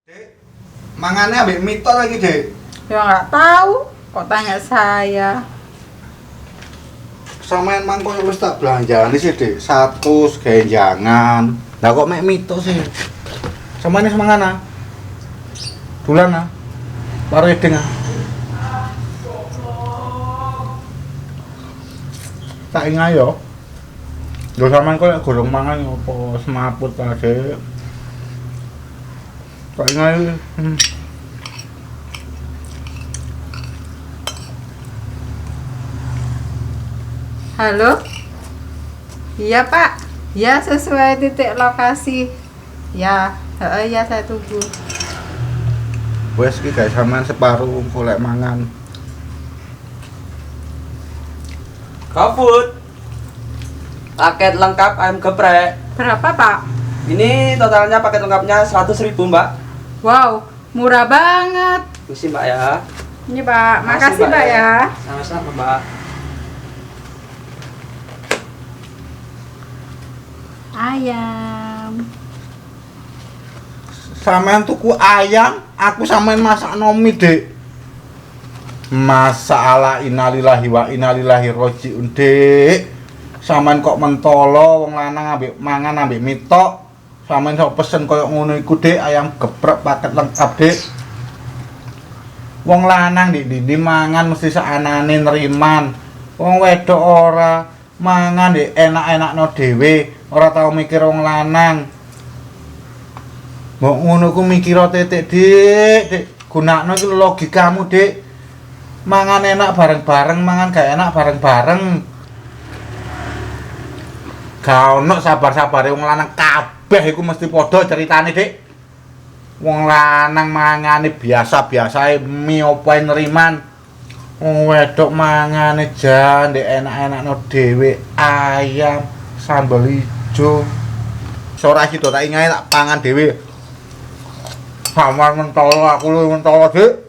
Dek, mangannya ambek mito lagi, Dek. Ya nggak tahu, kok tanya saya. Samain mangko wis tak belanjani sih, Dek. 100 genjangan. Lah kok mek mito sih? Samane semangan ah. Bulan ah. Baru edeng ah. Tak ingat yo. Lho sampean kok lek gorong mangan opo semaput ta, Dek? Tak ingat. Halo? Iya Pak, ya sesuai titik lokasi. Ya, ya saya tunggu. Wes iki gawe sampean separuh golek mangan. GoFood paket lengkap ayam geprek. Berapa Pak? Ini totalnya paket lengkapnya 100.000 Mbak. Wow, murah banget. Misi Mbak ya. Ini Pak, makasih Pak ya. Sama-sama Mbak. Ayam. Sampean tuku ayam, aku sampean masak nomi, Dek. Masalah innalillahi wa inna ilaihi rajiun, Dek. Sampean kok mentolo wong lanang ambek mangan ambek mitok. Sampean sok pesen koyo ngono iku, Dek, ayam geprek paket lengkap, Dek. Wong lanang di mangan mesti saanane neriman. Wong wedok ora mangan ndek enak-enakno dhewe, ora tau mikir wong lanang. Mbok ngono ku mikira titik, Dik. Gunakno iki logikamu, Dik. Mangan enak bareng-bareng, mangan gak enak bareng-bareng. Gak ono sabar-sabare wong lanang kabeh iku mesti padha ceritane, Dik. Wong lanang mangane biasa-biasae mie opae neriman. Wong wedok mangane jan ndek enak-enakno dhewe, ayam, sambel ijo. Ora sida tak ingae tak pangan dhewe. Samar mentolo aku lu mentolo, Dik.